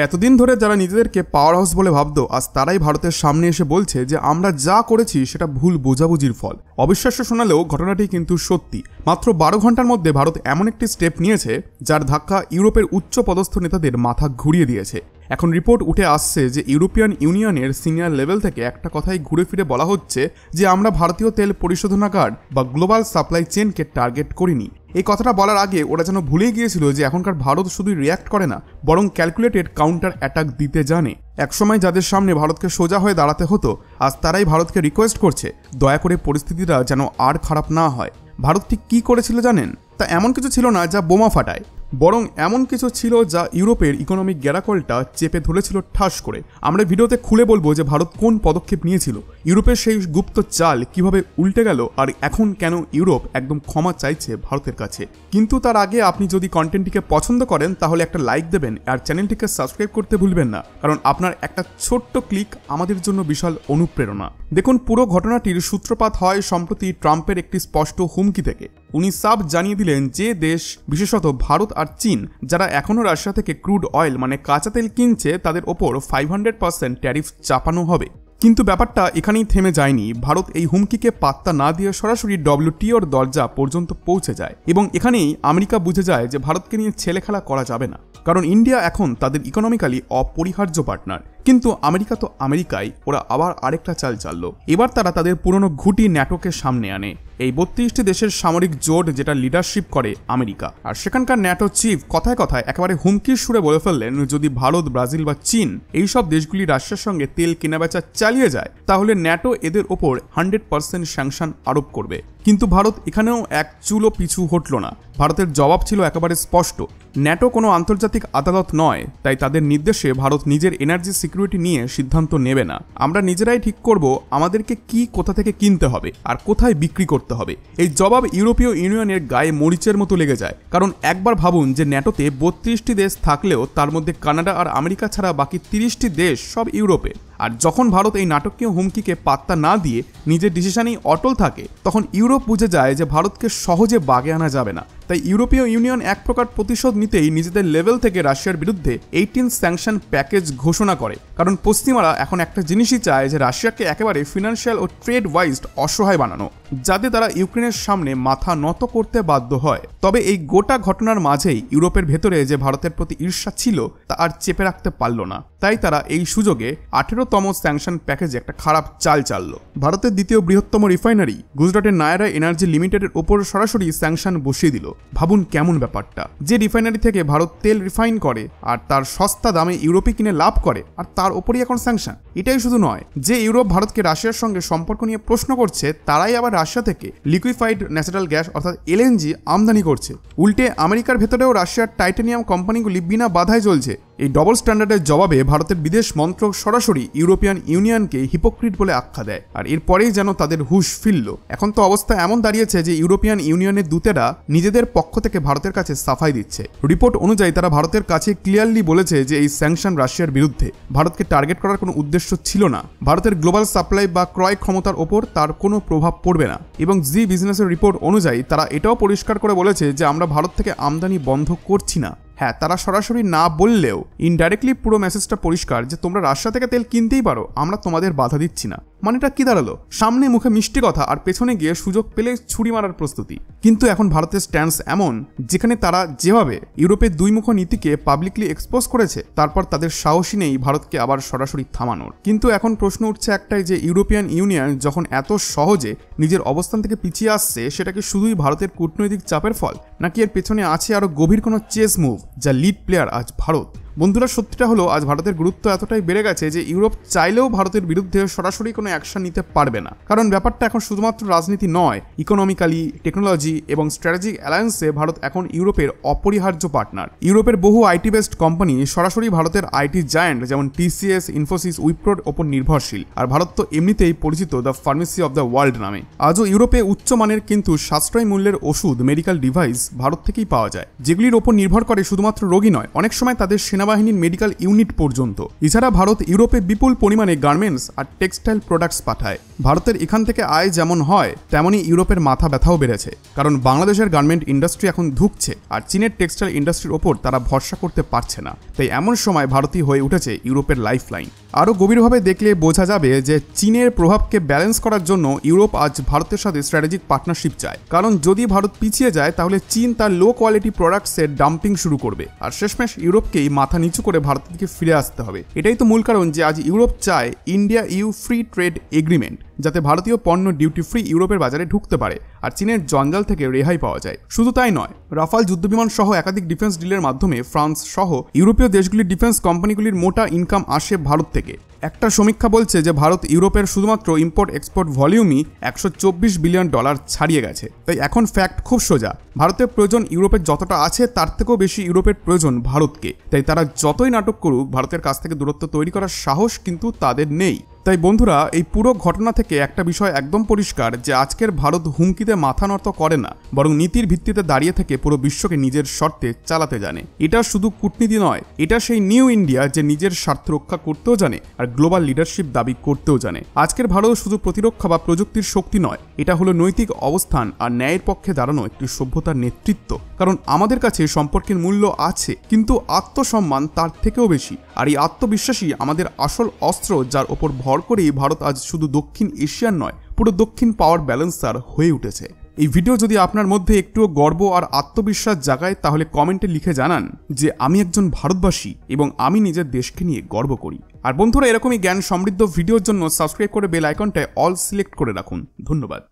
এতদিন ধরে যারা নিজেদেরকে পাওয়ার হাউস বলে ভাবতো, আজ তারাই ভারতের সামনে এসে বলছে যে আমরা যা করেছি সেটা ভুল বোঝাবুঝির ফল। অবিশ্বাস্য শোনালেও ঘটনাটি কিন্তু সত্যি। মাত্র 12 ঘন্টার মধ্যে ভারত এমন একটি স্টেপ নিয়েছে যার ধাক্কা ইউরোপের উচ্চ পদস্থ নেতাদের মাথা ঘুরিয়ে দিয়েছে। এখন রিপোর্ট উঠে আসছে যে ইউরোপিয়ান ইউনিয়নের সিনিয়র লেভেল থেকে একটা কথাই ঘুরে ফিরে বলা হচ্ছে যে আমরা ভারতীয় তেল পরিশোধনাগার বা গ্লোবাল সাপ্লাই চেনকে টার্গেট করিনি। এই কথাটা বলার আগে ওরা যেন ভুলেই গিয়েছিল যে এখনকার ভারত শুধু রিয়্যাক্ট করে না, বরং ক্যালকুলেটেড কাউন্টার অ্যাটাক দিতে জানে। একসময় যাদের সামনে ভারতকে সোজা হয়ে দাঁড়াতে হতো, আজ তারাই ভারতকে রিকোয়েস্ট করছে দয়া করে পরিস্থিতিটা যেন আর খারাপ না হয়। ভারত ঠিক কী করেছিল জানেন? তা এমন কিছু ছিল না যা বোমা ফাটায়, বরং এমন কিছু ছিল যা ইউরোপের ইকোনমিক গ্যারাকলটা চেপে ধরেছিল ঠাস করে। আমরা ভিডিওতে খুলে বলবো যে ভারত কোন পদক্ষেপ নিয়েছিল, ইউরোপের সেই গুপ্ত চাল কিভাবে উল্টে গেল, আর এখন কেন ইউরোপ একদম ক্ষমা চাইছে ভারতের কাছে। কিন্তু তার আগে আপনি যদি কন্টেন্টটিকে পছন্দ করেন তাহলে একটা লাইক দেবেন আর চ্যানেলটিকে সাবস্ক্রাইব করতে ভুলবেন না, কারণ আপনার একটা ছোট্ট ক্লিক আমাদের জন্য বিশাল অনুপ্রেরণা। দেখুন, পুরো ঘটনাটির সূত্রপাত হয় সম্প্রতি ট্রাম্পের একটি স্পষ্ট হুমকি থেকে। উনি সাফ জানিয়ে দিলেন যে দেশ, বিশেষত ভারত আর চীন, যারা এখনও রাশিয়া থেকে ক্রুড অয়েল মানে কাঁচা তেল কিনছে, তাদের ওপর 500% ট্যারিফ চাপানো হবে। কিন্তু ব্যাপারটা এখানেই থেমে যায়নি। ভারত এই হুমকিকে পাত্তা না দিয়ে সরাসরি WTOর দরজা পর্যন্ত পৌঁছে যায়, এবং এখানেই আমেরিকা বুঝে যায় যে ভারতকে নিয়ে ছেলেখেলা করা যাবে না, কারণ ইন্ডিয়া এখন তাদের ইকোনমিক্যালি অপরিহার্য পার্টনার। কিন্তু আমেরিকা তো আমেরিকাই, ওরা আবার আরেকটা চাল চাললো। এবার তারা তাদের পুরনো ঘুঁটি ন্যাটোকে সামনে আনে, এই 32টি দেশের সামরিক জোট যেটা লিডারশিপ করে আমেরিকা। আর সেখানকার ন্যাটো চিফ কথায় কথায় একেবারে হুমকির সুরে বলে ফেললেন, যদি ভারত, ব্রাজিল বা চীন এইসব দেশগুলি রাশিয়ার সঙ্গে তেল কেনাবেচা চালিয়ে যায় তাহলে ন্যাটো এদের ওপর 100% স্যাংশন আরোপ করবে। কিন্তু ভারত এখানেও এক চুলো পিছু হটল না। ভারতের জবাব ছিল একেবারে স্পষ্ট, ন্যাটো কোনো আন্তর্জাতিক আদালত নয়, তাই তাদের নির্দেশে ভারত নিজের এনার্জি সিকিউরিটি নিয়ে সিদ্ধান্ত নেবে না। আমরা নিজেরাই ঠিক করব আমাদেরকে কি কোথা থেকে কিনতে হবে আর কোথায় বিক্রি করতে হবে। এই জবাব ইউরোপীয় ইউনিয়নের গায়ে মরিচের মতো লেগে যায়, কারণ একবার ভাবুন যে ন্যাটোতে 32টি দেশ থাকলেও তার মধ্যে কানাডা আর আমেরিকা ছাড়া বাকি 30টি দেশ সব ইউরোপে। আর যখন ভারত এই নাটকীয় হুমকিকে পাত্তা না দিয়ে নিজের ডিসিশনেই অটল থাকে, তখন ইউরোপ বুঝে যায় যে ভারতকে সহজে বাগে আনা যাবে না। তাই ইউরোপীয় ইউনিয়ন এক প্রকার প্রতিশোধ নিতেই নিজেদের লেভেল থেকে রাশিয়ার বিরুদ্ধে 18 স্যাংশন প্যাকেজ ঘোষণা করে। কারণ পশ্চিমারা এখন একটা জিনিসই চায় যে রাশিয়াকে একেবারে ফিনান্সিয়াল ও ট্রেড ওয়াইজ অসহায় বানানো, যাতে তারা ইউক্রেনের সামনে মাথা নত করতে বাধ্য হয়। তবে এই গোটা ঘটনার মাঝেই ইউরোপের ভেতরে যে ভারতের প্রতি ঈর্ষা ছিল তা আর চেপে রাখতে পারল না। তাই তারা এই সুযোগে 18তম স্যাংশন প্যাকেজে একটা খারাপ চাল চালল। ভারতের দ্বিতীয় বৃহত্তম রিফাইনারি গুজরাটের নায়রা এনার্জি লিমিটেডের ওপর সরাসরি স্যাংশন বসিয়ে দিল। ভাবুন কেমন ব্যাপারটা, যে রিফাইনারি থেকে ভারত তেল রিফাইন করে আর তার সস্তা দামে ইউরোপে কিনে লাভ করে, আর তার ওপরই এখন স্যাংশন। এটাই শুধু নয়, যে ইউরোপ ভারতকে রাশিয়ার সঙ্গে সম্পর্ক নিয়ে প্রশ্ন করছে, তারাই আবার রাশিয়া থেকে লিকুইফাইড ন্যাচারাল গ্যাস অর্থাৎ LNG আমদানি করছে। উল্টে আমেরিকার ভেতরেও রাশিয়ার টাইটানিয়াম কোম্পানিগুলি বিনা বাধায় চলছে। এই ডবল স্ট্যান্ডার্ডের জবাবে ভারতের বিদেশ মন্ত্রক সরাসরি ইউরোপিয়ান ইউনিয়নকে হিপোক্রিট বলে আখ্যা দেয়, আর এরপরেই যেন তাদের হুঁশ ফিরল। এখন তো অবস্থা এমন দাঁড়িয়েছে যে ইউরোপিয়ান ইউনিয়নের দূতেরা নিজেদের পক্ষ থেকে ভারতের কাছে সাফাই দিচ্ছে। রিপোর্ট অনুযায়ী তারা ভারতের কাছে ক্লিয়ারলি বলেছে যে এই স্যাংশন রাশিয়ার বিরুদ্ধে, ভারতকে টার্গেট করার কোনো উদ্দেশ্য ছিল না। ভারতের গ্লোবাল সাপ্লাই বা ক্রয় ক্ষমতার ওপর তার কোনো প্রভাব পড়বে না। এবং জি বিজনেসের রিপোর্ট অনুযায়ী তারা এটাও পরিষ্কার করে বলেছে যে আমরা ভারত থেকে আমদানি বন্ধ করছি না। হ্যাঁ, তারা সরাসরি না বললেও ইনডাইরেক্টলি পুরো মেসেজটা পরিষ্কার যে তোমরা রাশিয়া থেকে তেল কিনতেই পারো, আমরা তোমাদের বাধা দিচ্ছি না। মানেটা কি দাঁড়ালো? সামনে মুখে মিষ্টি কথা আর পেছনে গিয়ে সুযোগ পেলে ছুরি মারার প্রস্তুতি। কিন্তু এখন ভারতের স্ট্যান্স এমন, যেখানে তারা যেভাবে ইউরোপের দুইমুখ নীতিকে পাবলিকলি এক্সপোজ করেছে, তারপর তাদের সাহসী নেই ভারতকে আবার সরাসরি থামানোর। কিন্তু এখন প্রশ্ন উঠছে একটাই, যে ইউরোপিয়ান ইউনিয়ন যখন এত সহজে নিজের অবস্থান থেকে পিছিয়ে আসছে, সেটা কি শুধুই ভারতের কূটনৈতিক চাপের ফল, নাকি এর পেছনে আছে আরো গভীর কোনো চেস মুভ, যা লিড প্লেয়ার আজ ভারত? বন্ধুরা, সত্যিটা হলো আজ ভারতের গুরুত্ব এতটাই বেড়ে গেছে যে ইউরোপ চাইলেও ভারতের বিরুদ্ধে সরাসরি কোনো অ্যাকশন নিতে পারবে না। কারণ ব্যাপারটা এখন শুধুমাত্র রাজনীতি নয়, ইকোনমিক্যালি, টেকনোলজি এবং স্ট্র্যাটেজিক অ্যালায়েন্সে ভারত এখন ইউরোপের অপরিহার্য পার্টনার। ইউরোপের বহু আইটি বেসড কোম্পানি সরাসরি ভারতের আইটি জায়ান্ট যেমন TCS, ইনফোসিস, উইপ্রোর ওপর নির্ভরশীল। আর ভারত তো এমনিতেই পরিচিত the pharmacy of the world নামে। আজও ইউরোপে উচ্চমানের কিন্তু সাশ্রয় মূল্যের ওষুধ, মেডিকেল ডিভাইস ভারত থেকেই পাওয়া যায়, যেগুলির ওপর নির্ভর করে শুধুমাত্র রোগী নয়, অনেক সময় তাদের সেনাবাহিনী সেনাবাহিনীর মেডিকেল ইউনিট পর্যন্ত। এছাড়া ভারত ইউরোপে বিপুল পরিমাণে গার্মেন্টস আর টেক্সটাইল প্রোডাক্টস পাঠায়। ভারতের এখান থেকে আয় যেমন হয় তেমনই ইউরোপের মাথা ব্যথাও বেড়েছে, কারণ বাংলাদেশের গার্মেন্ট ইন্ডাস্ট্রি এখন ধুঁকছে আর চীনের টেক্সটাইল ইন্ডাস্ট্রির ওপর তারা ভরসা করতে পারছে না। তাই এমন সময় ভারতই হয়ে উঠেছে ইউরোপের লাইফলাইন। আরও গভীরভাবে দেখলে বোঝা যাবে যে চীনের প্রভাবকে ব্যালেন্স করার জন্য ইউরোপ আজ ভারতের সাথে স্ট্র্যাটেজিক পার্টনারশিপ চায়, কারণ যদি ভারত পিছিয়ে যায় তাহলে চীন তার লো কোয়ালিটি প্রোডাক্টসের ডাম্পিং শুরু করবে, আর শেষমেশ ইউরোপকেই মাথা নিচু করে ভারতের দিকে ফিরে আসতে হবে। এটাই তো মূল কারণ যে আজ ইউরোপ চায় India EU free trade agreement, যাতে ভারতীয় পণ্য ডিউটি ফ্রি ইউরোপের বাজারে ঢুকতে পারে আর চীনের জঞ্জাল থেকে রেহাই পাওয়া যায়। শুধু তাই নয়, রাফাল যুদ্ধবিমান সহ একাধিক ডিফেন্স ডিলের মাধ্যমে ফ্রান্স সহ ইউরোপীয় দেশগুলির ডিফেন্স কোম্পানিগুলির মোটা ইনকাম আসে ভারত থেকে। একটা সমীক্ষা বলছে যে ভারত ইউরোপের শুধুমাত্র ইম্পোর্ট এক্সপোর্ট ভলিউমই $124 বিলিয়ন ছাড়িয়ে গেছে। তাই এখন ফ্যাক্ট খুব সোজা, ভারতের প্রয়োজন ইউরোপের যতটা আছে তার থেকেও বেশি ইউরোপের প্রয়োজন ভারতকে। তাই তারা যতই নাটক করুক, ভারতের কাছ থেকে দূরত্ব তৈরি করার সাহস কিন্তু তাদের নেই। তাই বন্ধুরা, এই পুরো ঘটনা থেকে একটা বিষয় একদম পরিষ্কার যে আজকের ভারত হুমকিতে মাথা নত করে না, বরং নীতির ভিত্তিতে দাঁড়িয়ে থেকে পুরো বিশ্বকে নিজের শর্তে চালাতে জানে। এটা শুধু কূটনীতি নয়, এটা সেই নিউ ইন্ডিয়া যে নিজের স্বার্থ রক্ষা করতেও জানে আর গ্লোবাল লিডারশিপ দাবি করতেও জানে। আজকের ভারত শুধু প্রতিরক্ষা বা প্রযুক্তির শক্তি নয়, এটা হলো নৈতিক অবস্থান আর ন্যায়ের পক্ষে দাঁড়ানো একটি সভ্যতার নেতৃত্ব। কারণ আমাদের কাছে সম্পর্কের মূল্য আছে, কিন্তু আত্মসম্মান তার থেকেও বেশি। আর এই আত্মবিশ্বাসী আমাদের আসল অস্ত্র, যার ওপর ভর করেই ভারত আজ শুধু দক্ষিণ এশিয়ার নয়, পুরো দক্ষিণ পাওয়ার ব্যালেন্সার হয়ে উঠেছে। এই ভিডিও যদি আপনার মধ্যে একটুও গর্ব আর আত্মবিশ্বাস জাগায়, তাহলে কমেন্টে লিখে জানান যে আমি একজন ভারতবাসী এবং আমি নিজের দেশকে নিয়ে গর্ব করি। আর বন্ধুরা, এরকমই জ্ঞান সমৃদ্ধ ভিডিওর জন্য সাবস্ক্রাইব করে বেল আইকনটায় অল সিলেক্ট করে রাখুন। ধন্যবাদ।